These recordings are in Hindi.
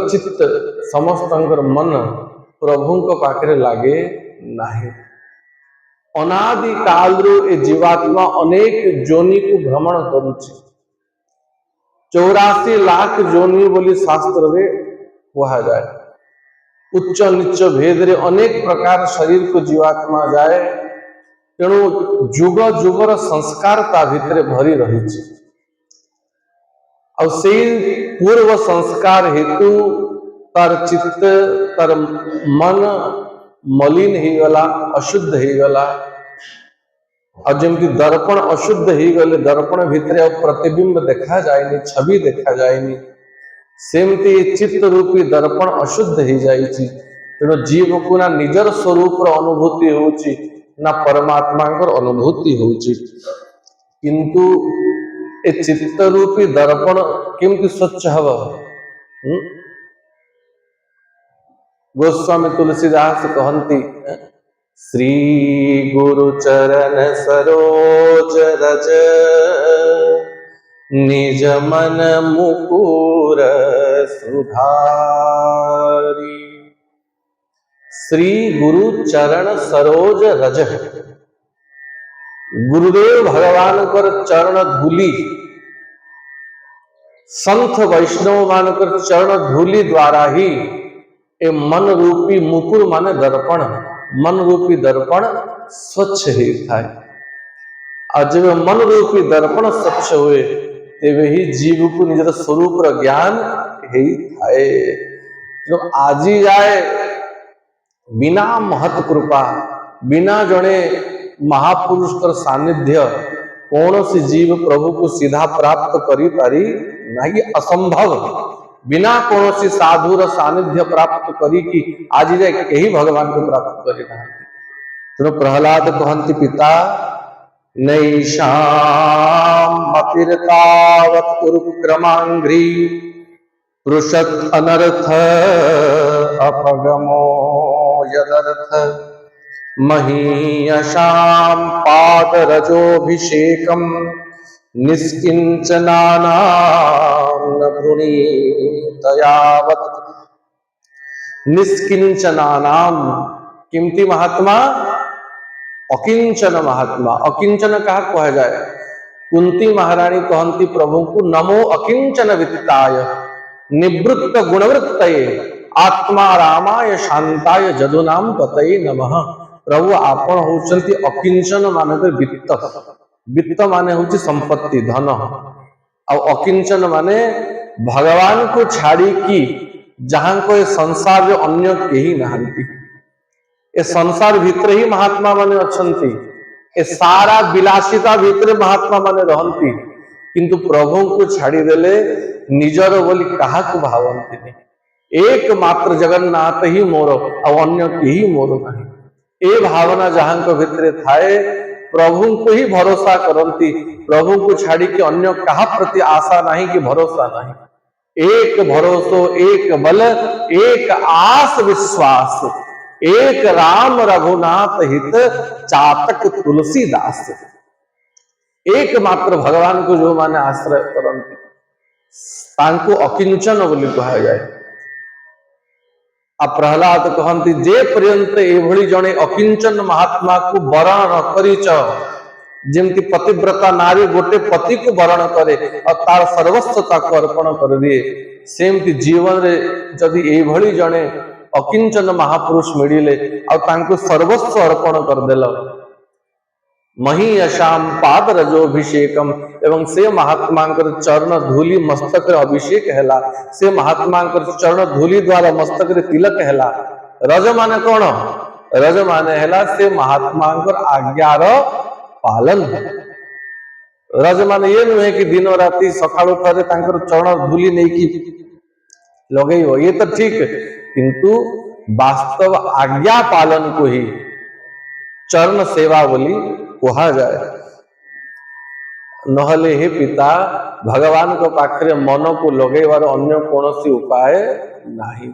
चित्त समस्त मन प्रभु पाखे लगे नहीं। अनादि काल ए जीवात्मा अनेक जोनि को भ्रमण करुछि। 84 लाख जोनि बोली शास्त्र में कहा जाए। उच्च नीच भेद रे अनेक प्रकार शरीर को जीवात्मा जाए। तेणु जुग जुगर संस्कार ता भितर भरी रही। से पूर्व संस्कार हेतु तार चित्त तार मन मलिन ही गला, अशुद्ध ही गला। और जमती दर्पण अशुद्ध ही गले, दर्पण भितर प्रतिबिंब देखा जाए, छवि देखा जाए। सेमती चित्त रूपी दर्पण अशुद्ध ही जाए। तेणु जीव को ना निजर स्वरूप अनुभूति होची ना परमात्मा अनुभूति होची। किंतु ए चित्त रूपी दर्पण केमती स्वच्छ हव। गोस्वामी तुलसीदास कहती श्री गुरु चरण सरोज रज निज मन मुकुर सुधारी। श्री गुरु चरण सरोज रज, गुरुदेव भगवान कर चरण धूली, संत वैष्णव मानकर चरण धूली द्वारा ही ए मन रूपी मुकुर माने दर्पण, मन रूपी दर्पण स्वच्छ ही था। और जब मन रूपी दर्पण स्वच्छ हुए तेवे ही जीव को निजर स्वरूप ज्ञान ही थाए। तो आजी जाए बिना महत कृपा, बिना जड़े महापुरुष कर सानिध्य कौन सी जीव प्रभु को सीधा प्राप्त करी पारी नहीं, असंभव। बिना कौन सी साधुर सानिध्य प्राप्त करी कि आज जाए यही भगवान को प्राप्त करी ना। तो प्रहलाद कहती पिता नैषाम अपिरतावत कुरुक्रमांघ्रि पृषत अनर्थ अपगमो यदर्थ महीयशाम पादरजोभिषेकम निष्किंचनानां न वृणीतयावत्। निष्किंचनानां किमती महात्मा, अकिंचन महात्मा। अकिंचन कहा कहा जाए। कुंती महारानी कहती प्रभु को नमो अकिंचन वित्ताय निवृत्त गुणवृत्तये आत्मा रामाय शांताय जदुनाम पतये नमः। प्रभु आपण होचंती अकिंचन माने वित्त। वित्त माने होची संपत्ति, धन। और अकिंचन माने भगवान को छाड़ी की जहां को संसार जो अन्य केही नहांती। ए संसार भीतर ही महात्मा माने अछंती। ए सारा विलासिता भीतर महात्मा माने रहंती। किंतु प्रभु को छाड़ी देले निजर बोली कहा को भावंती नहीं। एकमात्र जगन्नाथ ही मोर और अन्य केही मोर नहीं। ए भावना जहां को भीतर थाए प्रभु को ही भरोसा करती। प्रभु को छाड़ी के अन्य कहा प्रति आशा नहीं कि भरोसा नहीं। एक भरोसो, एक बल, एक आस विश्वास, एक राम रघुनाथ हित चातक तुलसीदास। एकमात्र भगवान को जो माने आश्रय करती तांको अकिंचन बोली कहा जाए। आ प्रहलाद कहती जे पर्यंत एभली जने अकिंचन महात्मा को वरण न करिच, जेमती पतिव्रता नारी गोटे पति को वरण करे और तार सर्वस्व ताको अर्पण कर दिए, सेमती जीवन रे जदि एभली जने अकिंचन महापुरुष मिलिले और तांको सर्वस्व अर्पण कर देल महीयशाम पाद रजोभिषेकम। एवं से महात्मा चरण धूली मस्तक अभिषेक हैला। से महात्मा चरण धूली द्वारा मस्तक तिलक हैला। रज माने कौन? रज माने हैला से महात्मा आज्ञार पालन। रज माने ये नुहे कि दिन राति सकाळु थरे तांकर चरण धूली नहीं की लगेइबो, ये तो ठीक, किंतु वास्तव आज्ञा पालन को ही चरण सेवा बोली कहा जाए। नहले हे पिता भगवान को पाखरे मन को लगेवार अन्य कौनसी उपाय नहीं।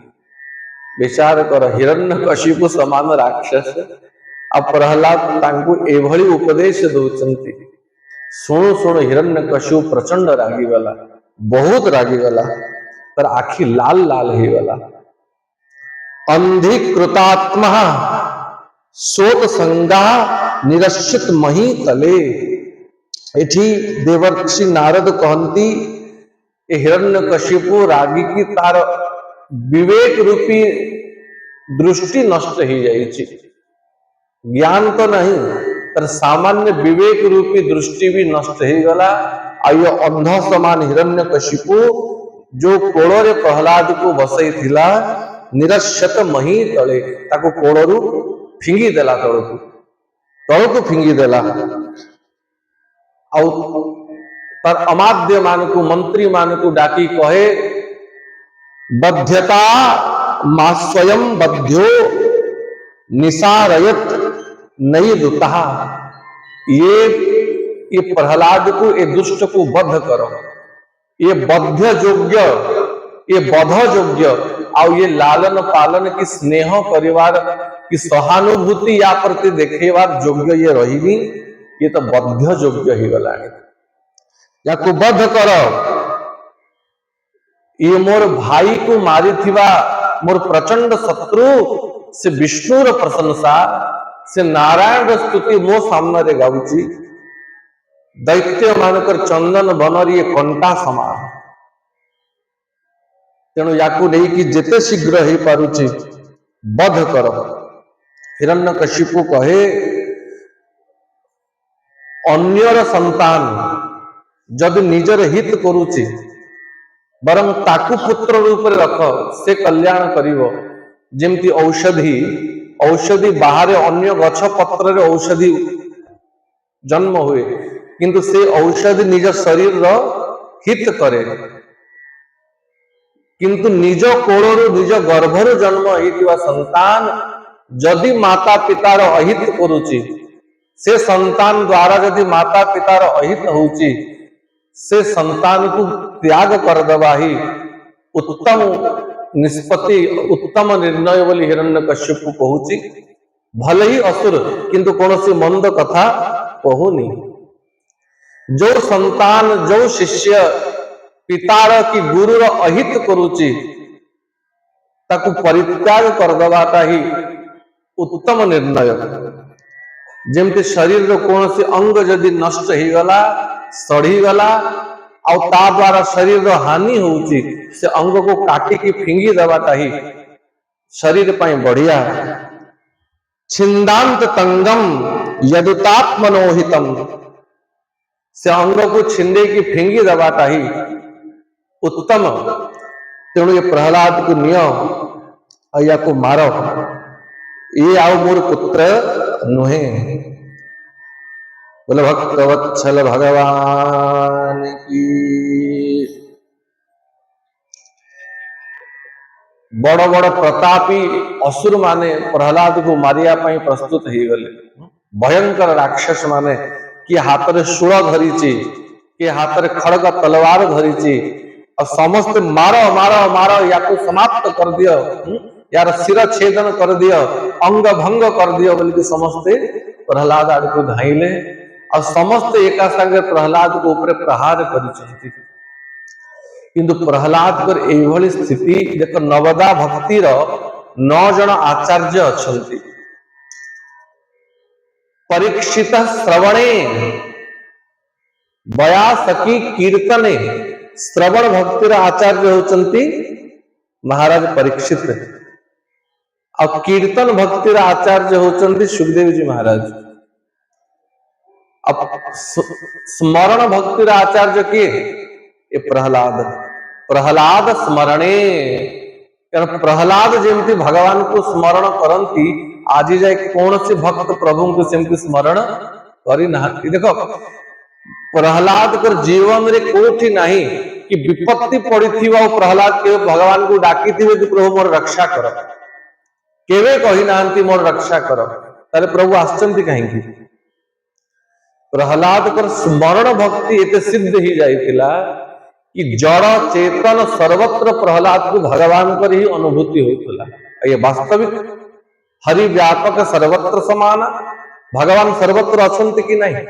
विचार कर हिरण्यकशिपु समान राक्षस आ प्रहलाद तांको एभली उपदेश दउचंती। सुनु सुनु हिरण्यकशिपु प्रचंड रागी गला, बहुत रागी गला। तर आखि लाल लाल ही गला। अंधीकृतात्मा शोक संगा निरश्चित मही तले। एठी देवर्षि नारद कहती हिरण्यकशिपु रागी की तार विवेक रूपी दृष्टि नष्ट हो जाइए। ज्ञान तो नहीं तर सामान्य विवेक रूपी दृष्टि भी नष्ट हो गला। आयो अंध समान हिरण्यकशिपु जो कोड़े प्रहलाद को बसई थिला निरश्यत मही तले ताको कोड़रू फिंगी देला तलकू तलकू फिंगी देला। तर अमाद्य मान को मंत्री मान को डाकी कहे बध्यता मा स्वयं बध्यो निसारयत नहीं दुता। ये प्रहलाद को ये दुष्ट को बद्ध करो, ये बद्ध योग्य ये बध योग्य और ये लालन पालन की स्नेह परिवार की सहानुभूति या प्रति देखेवार योग्य ये रही। ये तो बद्ध योग्य ही गला या को बद्ध करो। ये मोर भाई को मारी थिवा मोर प्रचंड शत्रु से विष्णुर प्रशंसा से नारायण स्तुति मो सामने गाउची। दैत्य मानकर चंदन बनर ये कंटा समान तेणु याकू नहीं कि जेते शीघ्र ही पारुची बध कर। हिरण्यकशिपु कहे अन्यर संतान जदि निजर हित करुची बरं ताकू पुत्र रूप रख से कल्याण करिवो। जेमती औषधि बाहर अन्य गछ पत्र औषधि जन्म हुए किंतु से औषधि निज शरीर हित करे किंतु निज कोड़रू निज गर्भर जन्म होइतिवा संतान जदि माता पितार अहित करुची से संतान द्वारा जदि माता पितार अहित होउची से संतान को त्याग कर देवा ही उत्तम निष्पत्ति उत्तम निर्णय बोली हिरण्यकश्यप कहूची। भले ही असुर किंतु कौन सी मंद कथा कहूनी। जो संतान जो शिष्य पितार की गुरुर अहित करुची ताकू परित्याग कर देवाटा ही उत्तम निर्णय। जेमती शरीर कौन सी अंग जदि नष्ट हो गला सड़ी गला और ता द्वारा शरीर हानि होउची से अंग को काटी की फिंगी देवाटा ही शरीर पाई बढ़िया। छिंदांत तंगम यदुतात्मनोहितम से अंग को छिंदे की फिंगी देवाटा ही उत्तम। तेणु ये प्रहलाद को नियम या को मारो ये आओ मोर पुत्र नुहे। बोले भक्तवत्सल भगवान की। बड़ बड़ प्रतापी असुर माने प्रहलाद को मारिया पाई प्रस्तुत हो गले। भयंकर राक्षस माने कि हाथ रे शूल धरीची कि हाथ रे खड़ग तलवार धरीची और समस्त मारो मारो मारो या को समाप्त कर दियो यार सिर छेदन कर दियो अंग भंग कर दियो बोल के समस्ते प्रहलाद आड़ को धाइले और समस्त एका संगे प्रहलाद को ऊपर प्रहार कर। किंतु प्रहलाद पर एभली स्थिति देख नवदा भक्तिर 9 जन आचार्य अच्छी परीक्षित श्रवणे बयासकी कीर्तने श्रवण भक्तिर आचार्य होचंती महाराज परीक्षित और कीर्तन भक्तिर आचार्य होचंती सुखदेव जी महाराज। अब स्मरण भक्तिर आचार्य किए ये प्रहलाद स्मरणे प्रहलाद जेमती भगवान को स्मरण करती आज जाए कौन से भक्त प्रभु को सेमती स्मरण करी ना। देखो प्रहलाद कर जीवन रे कोठी नहीं कि विपत्ति पड़ी थी वो प्रहलाद के भगवान को डाकी थी कि प्रभु मोर रक्षा कर केवे कही नांती मोर रक्षा कर तारे प्रभु आश्चंती कहीं। प्रहलाद कर स्मरण भक्ति एते सिद्ध ही जाइतिला कि जड़ चेतन सर्वत्र प्रहलाद को भगवान पर ही अनुभूति होता। ये वास्तविक हरि व्यापक सर्वत्र समान भगवान सर्वत्र असंत कि नहीं।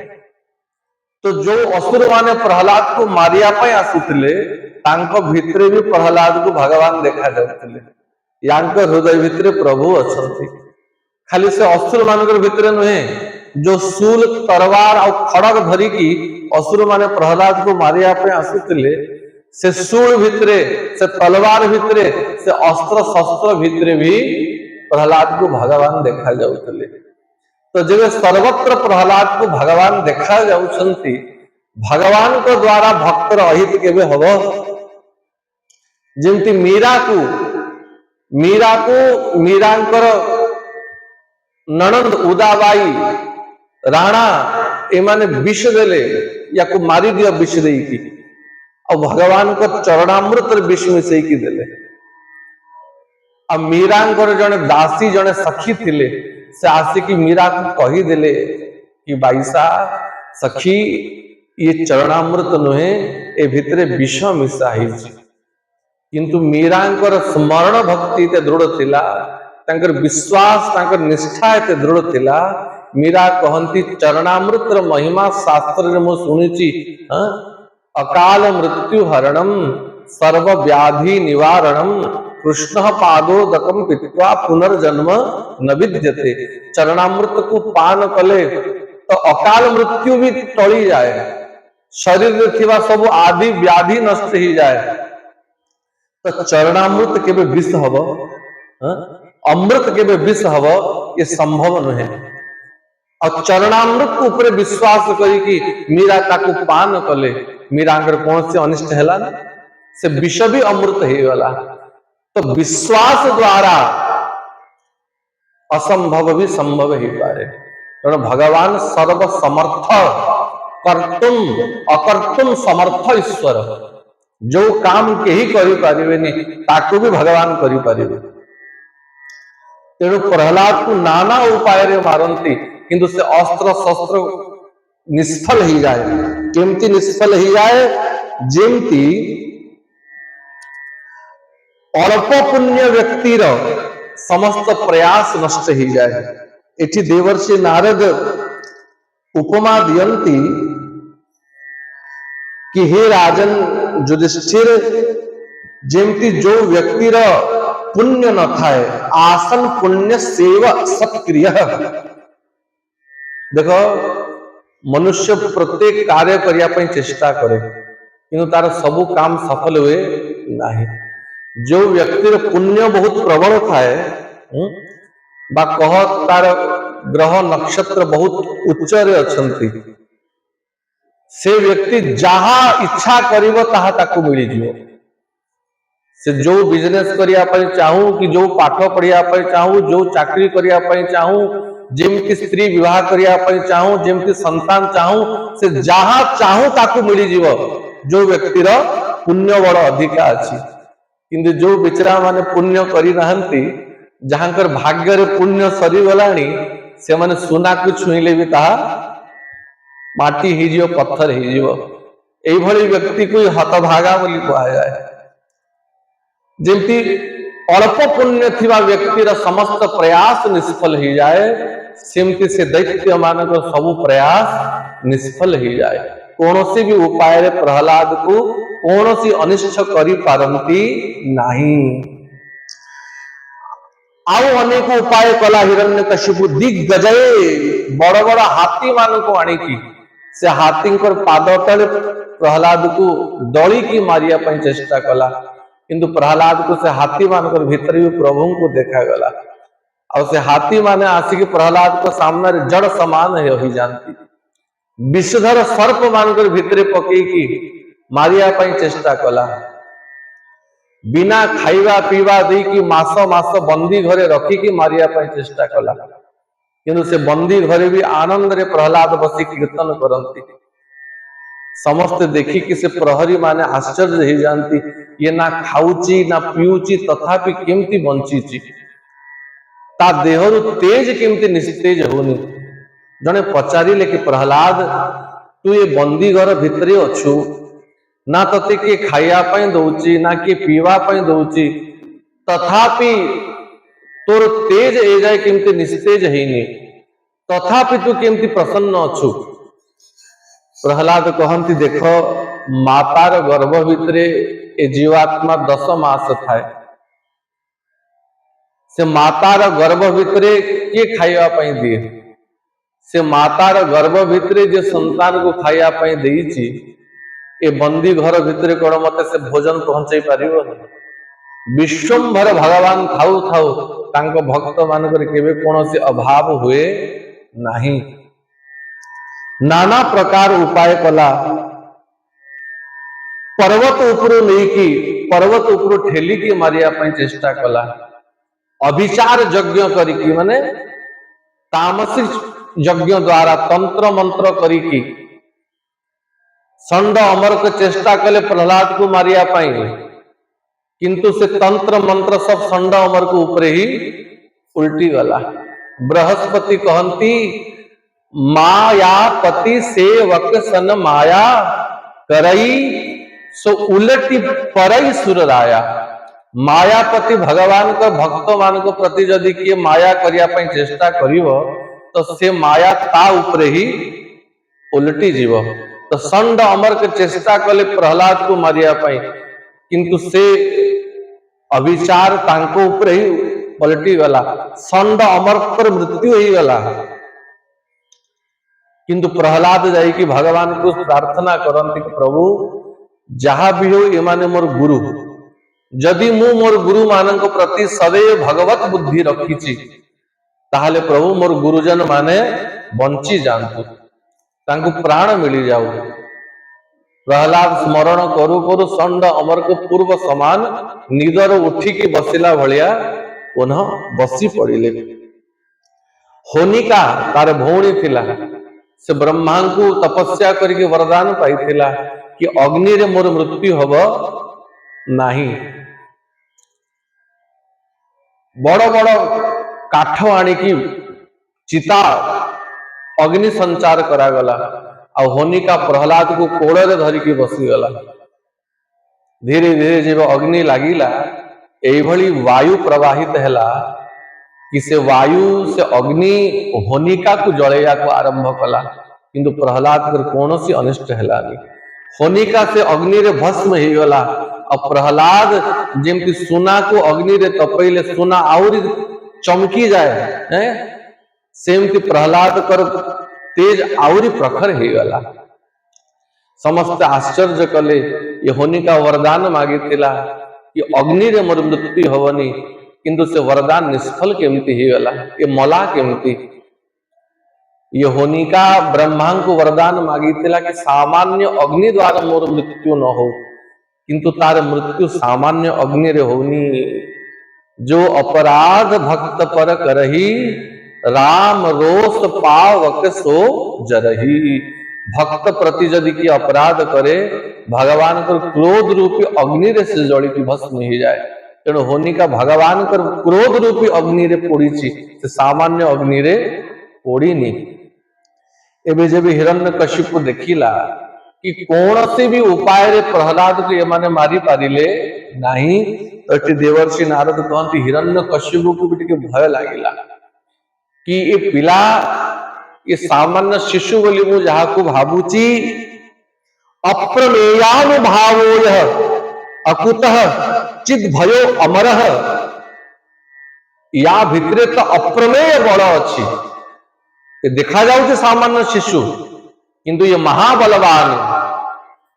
तो जो असुर माने प्रहलाद को मारिया पाई आसुथिले तांको भितरे भी प्रहलाद को भगवान देखा जाउतले यांक हृदय भितरे प्रभु अछंती खाली से असुर मानकर भितरे नुहे जो शूल तरवार और खड़ग धरिकी असुर माने प्रहलाद को मारिया पे आसुतिले से शूल भितरे से तलवार भितरे से अस्त्र शस्त्र भितरे भी प्रहलाद को भगवान देखा जाउतले तो जब सर्वत्र प्रहलाद को भगवान देखा जाउछंती भगवान को द्वारा भक्तर अहित केबे हबो जेमती मीरा को मीरांकर नणंद उदाबाई राणा एमाने विष देले या को मारी दिया विष देई की और भगवान को चरणामृत विष मिसई की देले अब मीरांकर जने दासी जने सखी थिले से आसिकी मीरा को कही देले कि बाईसा सखी ये चरणामृत नुहे ए भितरे विष मिसा हिची किंतु मीरांकर स्मरण भक्ति ते दृढ़ थिला तांकर विश्वास तांकर निष्ठा एते दृढ़ थिला मीरा कहंती चरणामृत महिमा शास्त्र रे मो सुनिची अकाल मृत्यु हरणम सर्व व्याधि निवारणम कृष्ण पादोदकम पित्वा पुनर्जन्म न विद्यते चरणामृत को पान कले तो अकाल मृत्यु भी टली जाए शरीर में थिवा सब आदि व्याधि नष्ट ही जाए तो चरणामृत केबे विष हब अमृत केबे विष हब ये संभव नुहे और चरणामृत ऊपर विश्वास करी कि मीरा ताकू पान कले मीरांकर कौन से अनिष्ट हैला ना से विष भी अमृत ही वाला तो विश्वास द्वारा असंभव भी संभव ही पारे कारण भगवान सर्व समर्थ कर्तुम अकर्तुम समर्थ ईश्वर जो काम के ही करि पारिबेनी ताकू भी भगवान करि पारिबे तेणु प्रहलाद को नाना उपाय रे मारंती किंतु से अस्त्र शस्त्र निष्फल ही जाए केमती निष्फल ही जाए जेमती अल्प पुण्य व्यक्तिर समस्त प्रयास नष्ट ही जाए एठी देवर्षि नारद उपमा दियंती कि हे राजन युधिष्ठिर जेमती जो व्यक्तिर पुण्य न थाए आसन पुण्य सेवा सत्क्रिय देखो मनुष्य प्रत्येक कार्य करिया पई चेष्टा करे किंतु तार सबु काम सफल हुए नाही जो व्यक्तिर पुण्य बहुत प्रबल थाए बा कह तार ग्रह नक्षत्र बहुत उच्च रे अछंती से व्यक्ति जहा इच्छा करिवो ताहा ताकू मिली जिवो से जो बिजनेस करिया पई चाहू कि जो पाठ पढ़िया पई चाहू जो चाकरी करिया पई चाहू जेमती स्त्री विवाह करिया पई चाहू जेमती संतान चाहू से जहा चाहू ताकू मिली जिवो जो व्यक्तिर पुण्य बड़ अधिका अछि किंतु जो बिचरा माने पुण्य करि नहंती जहांकर भाग्य रे पुण्य सरी गलानी से माने सोना को छुईले भी ताहा माटी ही जिवो पत्थर ही जिवो एई भली व्यक्ति को हतभागा बोली कहा जाए जेमती अल्प पुण्य थिबा व्यक्तिर समस्त प्रयास निष्फल ही जाए सेमती से दैत्य मानक सब प्रयास निष्फल ही जाए कौनसी भी उपाय रे प्रहलाद को कौनसी अनिष्ट करि पारंती नाही आउ अनेक उपाय कला हिरण्यकशिपु दिग्गजय बड़ बड़ हाथी मान को आनिकी से हाथी पाद तले प्रहलाद को दड़ी की मारिया पई चेष्टा कला किंतु प्रहलाद को से हाथी मानकर भीतर भी प्रभु को देखा गला और से हाथी माने आसिक प्रहलाद को सामने जड़ समान है ही जानती विषधर सर्प मानकर भीतर पकई की मारिया पई चेष्टा कला बिना खाइबा पीवा दी की मास मास बंदी घरे रखी की मारिया पई चेष्टा कला किंतु से बंदी घरे भी आनंद रे प्रहलाद बसी कीर्तन करंती समस्त देखी कि से प्रहरी माने आश्चर्य ही जानती ये ना खाऊची ना पीऊची तथापि केमती बंचीची ता देहरु तेज केमती निस्तेज होनी जने पचारिले कि प्रहलाद तू ये बंदी घर भितरे अछु ना तते के खाइया पई दउची ना के पीवा पई दउची तथापि तोर तेज ए जाए केमती निस्तेज हेनी तथापि तू केमती प्रसन्न अछु प्रहलाद कहंती देखो मातार गर्भ भितरे ए जीवात्मा 10 मास थाए से मातार गर्भ भितरे किए खाइबा पई दिए से मातार गर्भ भितरे जे संतान को खाइबा पई देइची ए बंदी घर भितरे कोन मते से भोजन पहुंचाई पारिबो विश्वंभर भगवान थाउ थाउ तांको भक्त मानकर केबे कोनोसी अभाव हुए नहीं नाना प्रकार उपाय कला पर्वत उपरू लेकी पर्वत उपरू ठेली की मारिया पई चेष्टा कला अभिचार यज्ञ करिकी माने तामसिक यज्ञ द्वारा तंत्र मंत्र करिकी षंड अमर को चेष्टा कले प्रहलाद को मारिया पाई किंतु से तंत्र मंत्र सब षंड अमर को ऊपर ही उल्टी गला बृहस्पति कहती मायापति सेवक सन माया करई सो उलटी परई सुर राया मायापति भगवान को भक्त मान को प्रति जदि किए माया करिया पई चेष्टा करिवो तो से माया ता ऊपर ही उलटी जीव तो षंड अमर के चेष्टा कले प्रहलाद को मारिया पाई किंतु से अविचार तांको ऊपर ही पलटी गला षंड अमर पर मृत्यु ही गला किंतु प्रहलाद जाई कि भगवान को प्रार्थना करंती कि प्रभु जहा भी हो ए माने मोर गुरु जदि मु मोर गुरु मानन को प्रति सदैव भगवत बुद्धि रखीची ताहले प्रभु मोर गुरुजन माने बंची जानतु तांको प्राण मिली जाऊ प्रहलाद स्मरण करू करू षंड अमर को पूर्व समान निदर उठिकी बसिला भलिया पुनः बसी पड़िले होनिका तार भौणी थिला से ब्रह्मा को तपस्या करके वरदान पाइथिला कि अग्नि रे मोर मृत्यु हब नाही बड़ बड़ काठ आनिकी चिता अग्नि संचार करागला आ होनिका प्रहलाद को कोड़े धरिकी बसीगला धीरे धीरे जब अग्नि लागिला एभली वायु प्रवाहित हैला कि से वायु से अग्नि होनिका को जलैया को आरंभ कला किंतु प्रहलाद कर कौनसी अनिष्ट हैलानी होनिका से अग्नि रे भस्म ही गला अब प्रहलाद जेमती सोना को अग्नि रे तपैले सोना आउरी चमकी जाए हैं सेमती प्रहलाद कर तेज आउरी प्रखर ही गला समस्त आश्चर्य कले ये होनिका वरदान मागी थिला कि अग्नि रे मोर मृत्यु हवनी किंतु से वरदान निष्फल केमती ही गला ये मला केमती ये होनिका ब्रह्मा को वरदान मागी थिला कि सामान्य अग्नि द्वारा मोर मृत्यु न हो किंतु तार मृत्यु सामान्य अग्नि रे होनी जो अपराध भक्त पर करही राम रोष पावक सो जरही भक्त प्रति यदि की अपराध करे भगवान को क्रोध रूपी अग्नि रे से जड़ी की भस्म ही जाए तेणु होनिका भगवान कर क्रोध रूपी अग्नि रे पोड़ी से सामान्य अग्नि रे पोड़ी नी एबे जब हिरण्यकशिपु देखिला कि कौन से भी उपाय रे प्रहलाद को ये माने मारी पारिले नहीं तो देवर्षि नारद कहती हिरण्यकशिपु को भी टिके भय लागिला कि ये पिला ये सामान्य शिशु बोली मु जहा को भाबुची अप्रमेयानुभावो यह अकुतः चिद भयो अमरः या भितरे तो अप्रमेय बल अच्छी देखा जाऊे सामान्य शिशु किंतु ये महाबलवान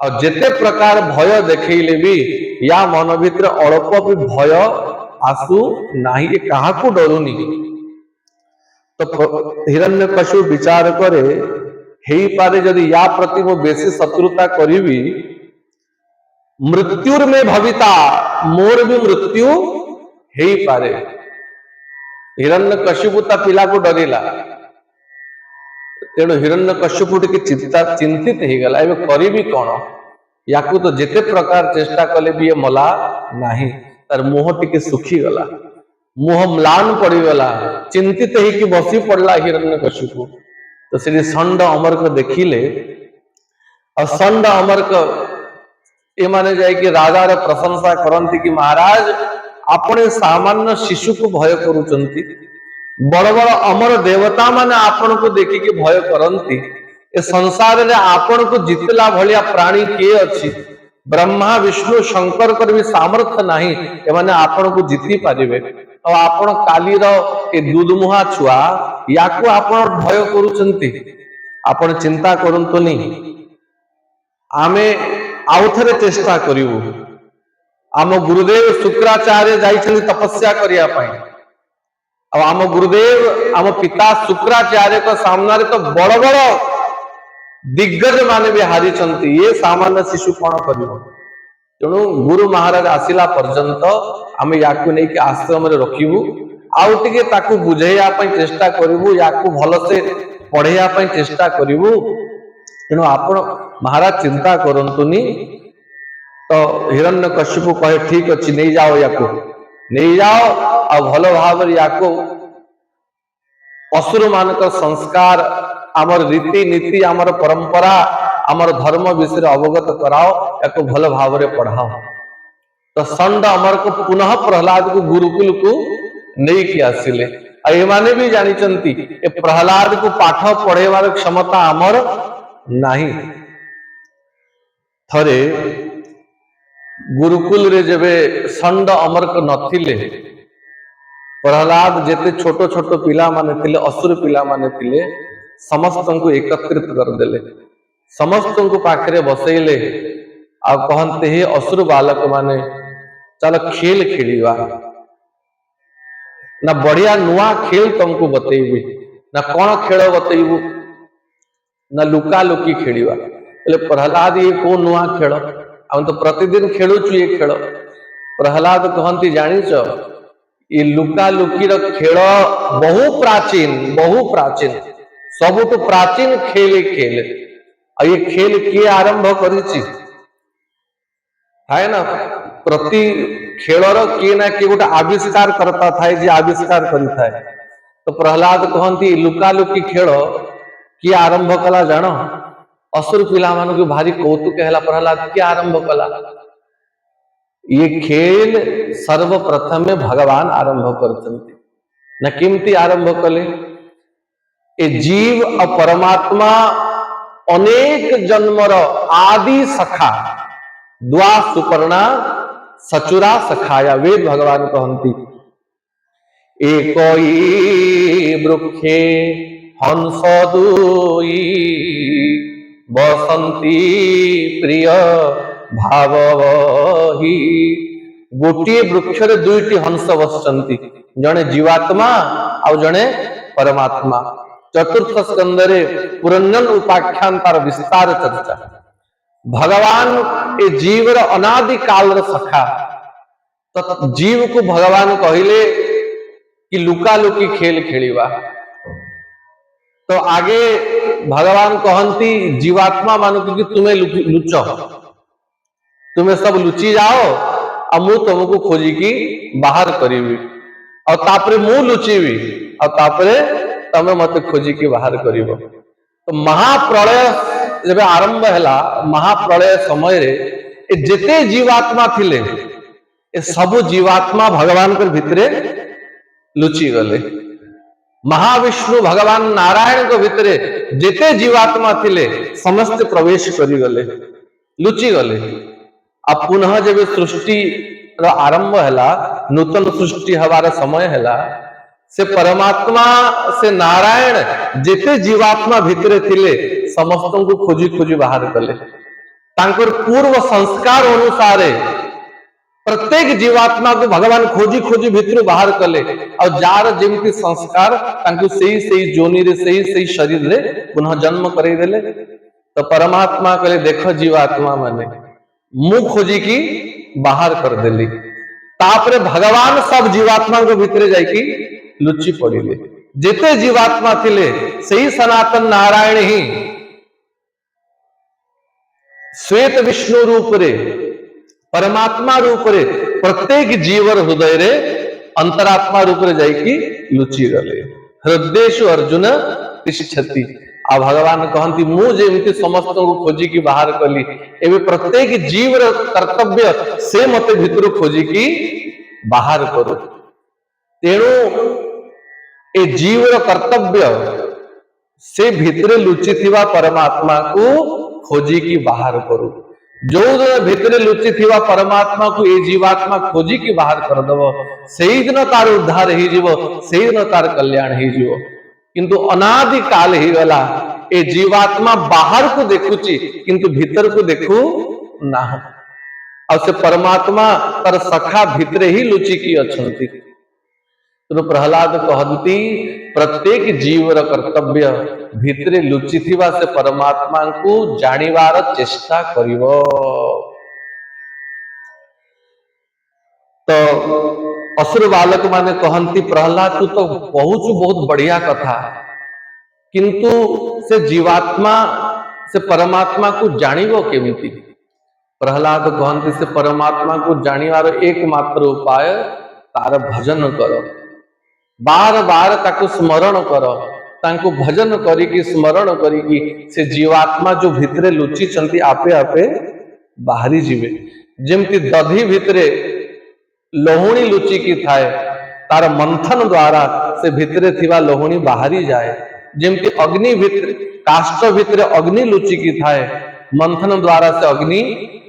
और जेते प्रकार भय देखले भी या मन भीतर अल्प भी भय आसू नहीं ये कहा को डरुनी तो हिरण्यकशिपु विचार करे हे पारे यदि या प्रति मो बेसी शत्रुता करी मृत्युर में भविता मोर भी मृत्यु हे पारे हिरण्यकशिपु ता पिला को डरिला तेणु हिरण्यकशिपु टिके चिंतित ही गला एबे करिबी कोन याकू तो जेते प्रकार चेष्टा कले भी ये मला नाही तार मुह टिके सुखी गला मुह म्लान पड़ी गला चिंतित ही कि बसी पड़ला हिरण्यकशिपु तो श्री षंड अमर को देखिले और षंड अमर को ये माने जाए कि राजा रे प्रशंसा करंती कि महाराज आपने सामान्य शिशु को भय करूचंती बड़ बड़ अमर देवता माने आपण को देखी कि भय करंती ए संसार रे आपण को जितला भलिया प्राणी किए अछि ब्रह्मा विष्णु शंकर कर भी सामर्थ्य नाही एमाने आपण को जीति पारिबे और आपण कालीर ए दुधमुहा छुआ याकू आपण भय करूचंती आपण चिंता करंतुनी आमे आउथरे चेष्टा करिवु आम गुरुदेव शुक्राचार्य जाइछली तपस्या करिया पाई अब आम गुरुदेव आम पिता शुक्राचार्य को सामने तो बड़ बड़ दिग्गज माने भी हारी चंती ये सामान्य शिशु कौन करिवो तेणु गुरु महाराज आसिला पर्यंत आम याकू नहीं कि आश्रम रे रखिबू आउ टिके ताकू बुझेया पई चेष्टा करिवू याकू भलो से पढ़ेया पई चेष्टा करिवू तेणु आपण महाराज चिंता करंतुनी तो हिरण्यकशिपु कहे ठीक अच्छी नहीं जाओ याकू नहीं जाओ आ भलो भाव याकू असुर मानक संस्कार आमर रीति नीति आमर परंपरा आमर धर्म विषय अवगत कराओ याकू भल भाव रे पढ़ाओ तो संड अमर को पुनः प्रहलाद को गुरुकुल को नहीं कि आसिले एमाने भी जानिचंती ए प्रहलाद को पाठ पढ़ेवार क्षमता आमर नहीं थरे गुरुकुल रे जेबे संड अमर को नथिले प्रहलाद जेते छोट छोट पिला माने थिले असुर पिला माने थिले समस्त को एकत्रित कर देले समस्त को पाखरे बसैले आ कहते हे असुर बालक माने चलो खेल खेलिवा ना बढ़िया नुआ खेल तुमको बतेइबी ना कौन खेल बतेइबू ना लुका लुकी खेलिवा प्रहलाद ये को नुआ खेल हम तो प्रतिदिन खेलुचु ये खेल प्रहलाद कहती जानिच ये लुका लुकी खेल बहु प्राचीन सबुठ प्राचीन खेल खेल ये खेल किए आरंभ करिछि है ना प्रति खेलर किए ना किए गोटे आविष्कार करता था जे आविष्कार करिथाए तो प्रहलाद कहती लुका लुकी खेल किए आरंभ कला जान असुर पिला मान को भारी कौतुक है प्रहलाद किए आरंभ कला ये खेल सर्वप्रथम भगवान आरंभ करचंती न किमती आरंभ कले ए जीव और परमात्मा अनेक जन्मर आदि सखा द्वा सुपर्णा सचुरा सखाया वेद भगवान कहती एकोई वृक्षे हंस दुई बसंती प्रिय भावही गोटे वृक्ष रे दुईटी हंस बसचंती जने जीवात्मा आ जने परमात्मा चतुर्थ स्कंद रे पुरंजन उपाख्यान तार विस्तार चर्चा भगवान ए जीव र अनादि काल र सखा तो जीव को भगवान कहिले कि लुका लुकी खेल खेलिवा तो आगे भगवान कहती जीवात्मा मान कि तुम्हें लुच तुम्हें सब लुचि जाओ और मु तुमको खोजी की बाहर करी और तापरे मु लुचिवी और तापरे तमे मत खोजी की बाहर करिवो तो महाप्रलय जब आरंभ हैला महाप्रलय समय रे जेते जीवात्मा थिले ए सब जीवात्मा भगवान के भितरे लुचि गले महाविष्णु भगवान नारायण को भितरे जेते जीवात्मा थिले समस्त प्रवेश करी गले लुचि गले आ पुनः जब सृष्टि आरंभ हैला नूतन सृष्टि हवार समय हैला से परमात्मा से नारायण जेते जीवात्मा भितरे थिले समस्त को खोजी खोजी बाहर कले तांकर पूर्व संस्कार अनुसार प्रत्येक जीवात्मा को भगवान खोजी खोजी भितर बाहर कले और जार जेमती संस्कार तांको सही सही जोनी रे सही शरीर रे पुनः जन्म करे देले तो परमात्मा कले देखो जीवात्मा माने मुंह खोजी की बाहर कर देली तापरे भगवान सब जीवात्मा को भितरे जाइकी लुचि पड़िले जेते जीवात्मा थिले सही सनातन नारायण ही श्वेत विष्णु रूप रे परमात्मा रूप रे प्रत्येक जीवर हृदय रे अंतरात्मा रूप रे जाइकी लुचि गले हृदयेषु अर्जुन तिष्ठति आ भगवान कहती मु जेमती समस्त को खोजी की बाहर कली एवं प्रत्येक जीवर कर्तव्य से मते भितर खोजी की बाहर करो तेणु ए जीवर कर्तव्य से भितरे लुचि थिवा परमात्मा को खोजी की बाहर करू। जो भितरे लुचि थिवा परमात्मा को ये जीवात्मा खोजी की बाहर कर दब से दिन तार उद्धार ही जीव, से दिन तार कल्याण ही जीव। किंतु अनादि काल ही गला ए जीवात्मा बाहर को देखुची किंतु भीतर को देखू ना। और से परमात्मा तर सखा भितरे ही लुचि की अच्छी। तो प्रहलाद कहती प्रत्येक जीवर कर्तव्य भितरे लुचि थिवा से परमात्मा को जानिवार चेष्टा करिवो। तो असुर बालक माने कहती प्रहलाद तू तो कहूचु बहुत बढ़िया कथा, किंतु से जीवात्मा से परमात्मा को जानिवो केमिति। प्रहलाद कहती से परमात्मा को जानिवार एकमात्र उपाय तार भजन कर, बार बार ताको स्मरण कर, ताको भजन करिकी स्मरण करिकी से जीवात्मा जो भितरे लुचि चंती आपे आपे बाहरी जीवे। जेमती दधी भितरे लोहुणी लुचि की थाए तार मंथन द्वारा से भितरे थिवा लोहुणी बाहरी जाए। जेमती अग्नि भितरे काष्ठ भितरे अग्नि लुचि की थाए मंथन द्वारा से अग्नि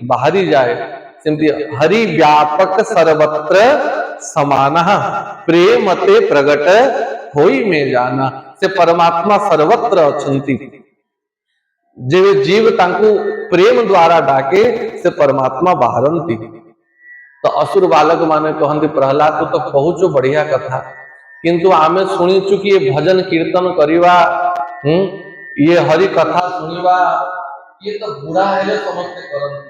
बाहरी जाए। सेमती हरि व्यापक सर्वत्र समाना प्रेमते प्रगट होई में जाना। से परमात्मा सर्वत्र अछंती, जे जीव तांकु प्रेम द्वारा डाके से परमात्मा बाहरंती। तो असुर बालक माने कहते प्रहलाद तो कहूचु बढ़िया कथा, किंतु आमे शुणीचु कि ये भजन कीर्तन करिवा, ये हरि कथा सुनिवा ये तो बुढ़ा है समझते करंती।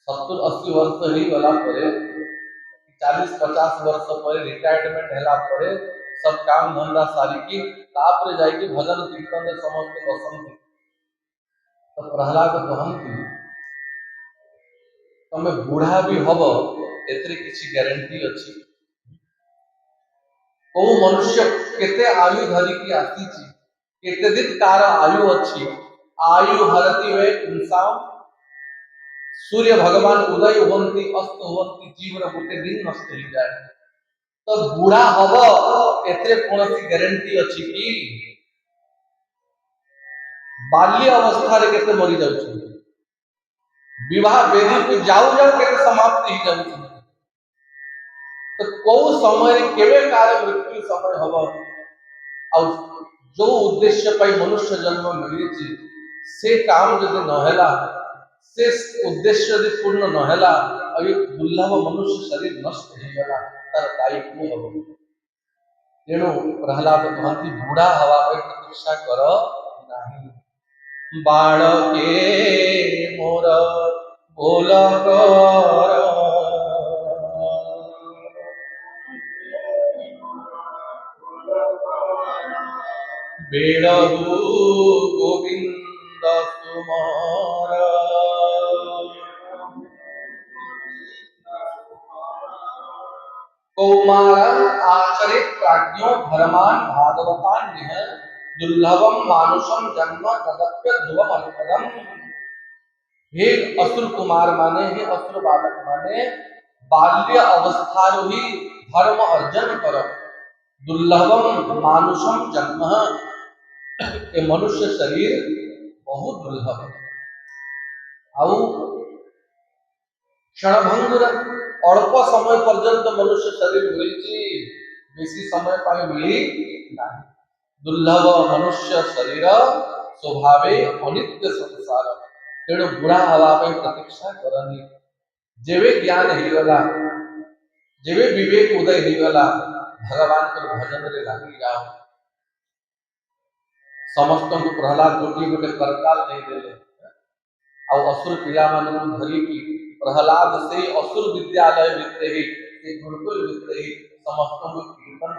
70-80 वर्ष ही गला परे 40-50 वर्ष पर रिटायरमेंट हैला परे सब काम धंधा सारी की तापर जाई कि भजन कीर्तन समझते बसंती। तो प्रहलाद कहंती तमे बुढ़ा भी हब एतरे किसी गारंटी अच्छी। को मनुष्य केते आयु धरी की आसीची, केते दिन तार आयु अच्छी। आयु हरती वे इंसान सूर्य भगवान उदय होती अस्त होती जीवन गोटे दिन नष्ट हो जाए। तो बुढ़ा हब एतरे कोनसी गारंटी अच्छी कि बाल्य अवस्था रे केते मरी जाउछ, विवाह वेदी को जाऊ जाऊ केते समाप्त ही जाउछ। तो को समय केवे कार्य मृत्यु समय हब और जो उद्देश्य पाई मनुष्य जन्म मिली से काम जदि नहेला से उद्देश्य यदि पूर्ण नहेला और ये दुर्लभ मनुष्य शरीर नष्ट हो गला तार दायी को हब। तेणु प्रहलाद कहती बूढ़ा हवा पर प्रतीक्षा कर नाही। बाण के मोर बोल कर बेड़हु गोविंद तुमार। कौमारं आचरित प्राज्ञो धर्मान भागवतान निह दुर्लभम मानुषम जन्म तदप्य ध्रुवम अनुपदम। हे असुर कुमार माने, हे असुर बालक माने बाल्य अवस्था ही धर्म अर्जन कर। दुर्लभम मानुषम जन्म ये मनुष्य शरीर बहुत दुर्लभ है। आउ क्षणभंगुर अल्प समय पर्यंत मनुष्य शरीर मिली बेसी समय पाई मिली नहीं। दुर्लभ मनुष्य शरीर स्वभावे अनित्य संसार। तेणु बुढ़ा हवा पर प्रतीक्षा करनी। जेवे ज्ञान हिगला, जेवे विवेक उदय हिगला भगवान को भजन रे लागी जाओ। समस्त को प्रहलाद गोटी गोटे करकाल नहीं देले और असुर पिला मन को धरी की प्रहलाद से असुर विद्यालय भितरे ही गुरुकुल भितरे ही समस्त को कीर्तन